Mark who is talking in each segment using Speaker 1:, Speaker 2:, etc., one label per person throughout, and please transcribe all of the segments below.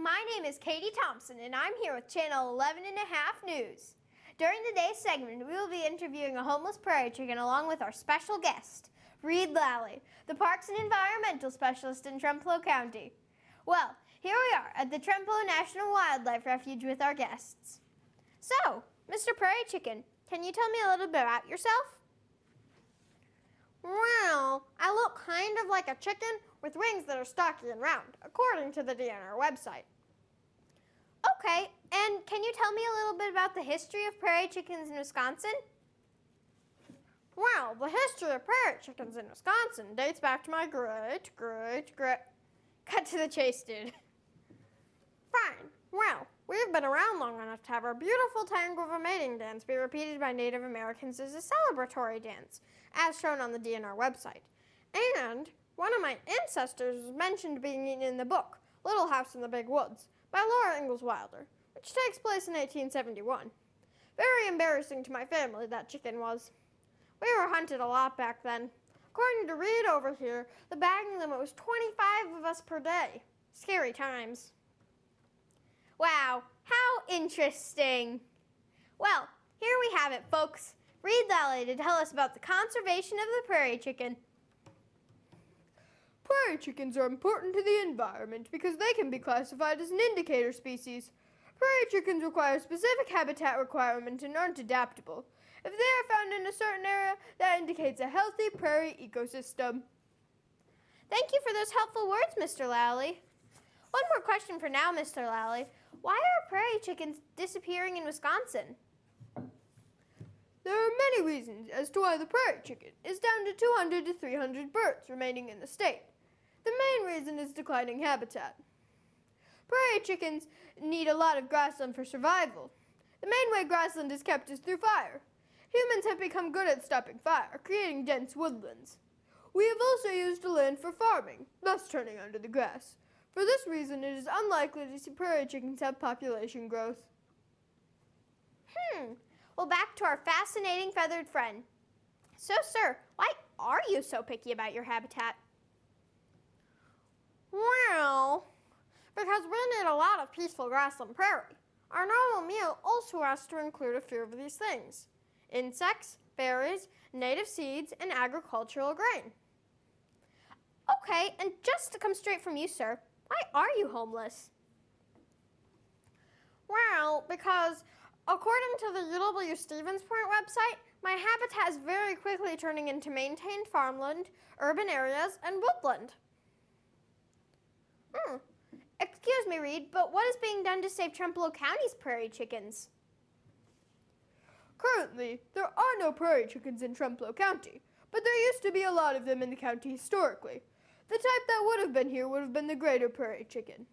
Speaker 1: My name is Caydie Thompson, and I'm here with Channel 11 and a half News. During today's segment, we will be interviewing a homeless prairie chicken along with our special guest, Reed Lally, the Parks and Environmental Specialist in Trempealeau County. Well, here we are at the Trempealeau National Wildlife Refuge with our guests. So, Mr. Prairie Chicken, can you tell me a little bit about yourself? Well, I look kind of like a chicken with wings that are stocky and round, according to the DNR website. Okay, and can you tell me a little bit about the history of prairie chickens in Wisconsin? Well, the history of prairie chickens in Wisconsin dates back to my great... Cut to the chase, dude. Fine. Well, we've been around long enough to have our beautiful tango of a mating dance be repeated by Native Americans as a celebratory dance, as shown on the DNR website. And one of my ancestors is mentioned being in the book, Little House in the Big Woods, by Laura Ingalls Wilder, which takes place in 1871. Very embarrassing to my family, that chicken was. We were hunted a lot back then. According to Reed over here, the bagging limit was 25 of us per day. Scary times. Wow, how interesting. Well, here we have it, folks. Reed Lally to tell us about the conservation of the prairie chicken.
Speaker 2: Prairie chickens are important to the environment because they can be classified as an indicator species. Prairie chickens require specific habitat requirements and aren't adaptable. If they are found in a certain area, that indicates a healthy prairie ecosystem.
Speaker 1: Thank you for those helpful words, Mr. Lally. One more question for now, Mr. Lally. Why are prairie chickens disappearing in Wisconsin?
Speaker 2: There are many reasons as to why the prairie chicken is down to 200 to 300 birds remaining in the state. The main reason is declining habitat. Prairie chickens need a lot of grassland for survival. The main way grassland is kept is through fire. Humans have become good at stopping fire, creating dense woodlands. We have also used the land for farming, thus turning under the grass. For this reason, it is unlikely to see prairie chickens have population growth.
Speaker 1: Well, back to our fascinating feathered friend. So, sir, why are you so picky about your habitat? Well, because we need a lot of peaceful grassland prairie. Our normal meal also has to include a few of these things: insects, berries, native seeds, and agricultural grain. Okay, and just to come straight from you, sir, why are you homeless? Well, because according to the UW Stevens Point website, my habitat is very quickly turning into maintained farmland, urban areas, and woodland. Excuse me, Reed, but what is being done to save Trempealeau County's prairie chickens?
Speaker 2: Currently, there are no prairie chickens in Trempealeau County, but there used to be a lot of them in the county historically. The type that would have been here would have been the greater prairie chicken.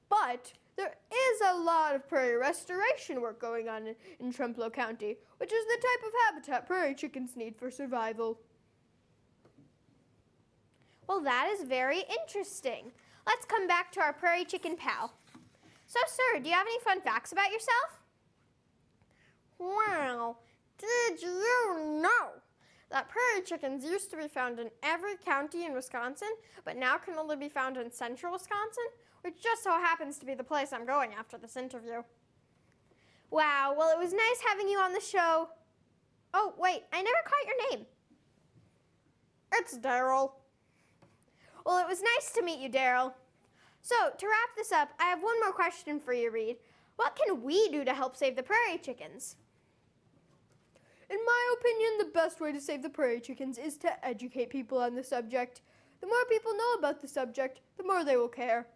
Speaker 2: But there is a lot of prairie restoration work going on in Trempealeau County, which is the type of habitat prairie chickens need for survival.
Speaker 1: Well, that is very interesting. Let's come back to our prairie chicken pal. So, sir, do you have any fun facts about yourself? Well, did you know that prairie chickens used to be found in every county in Wisconsin, but now can only be found in central Wisconsin, which just so happens to be the place I'm going after this interview. Wow, well, it was nice having you on the show. Oh, wait, I never caught your name.
Speaker 2: It's Daryl.
Speaker 1: Well, it was nice to meet you, Daryl. So, to wrap this up, I have one more question for you, Reed. What can we do to help save the prairie chickens?
Speaker 2: In my opinion, the best way to save the prairie chickens is to educate people on the subject. The more people know about the subject, the more they will care.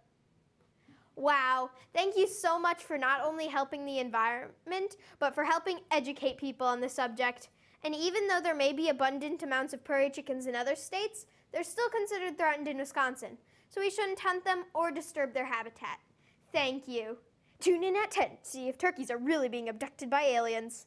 Speaker 1: Wow, thank you so much for not only helping the environment, but for helping educate people on the subject. And even though there may be abundant amounts of prairie chickens in other states, they're still considered threatened in Wisconsin, so we shouldn't hunt them or disturb their habitat. Thank you. Tune in at 10 to see if turkeys are really being abducted by aliens.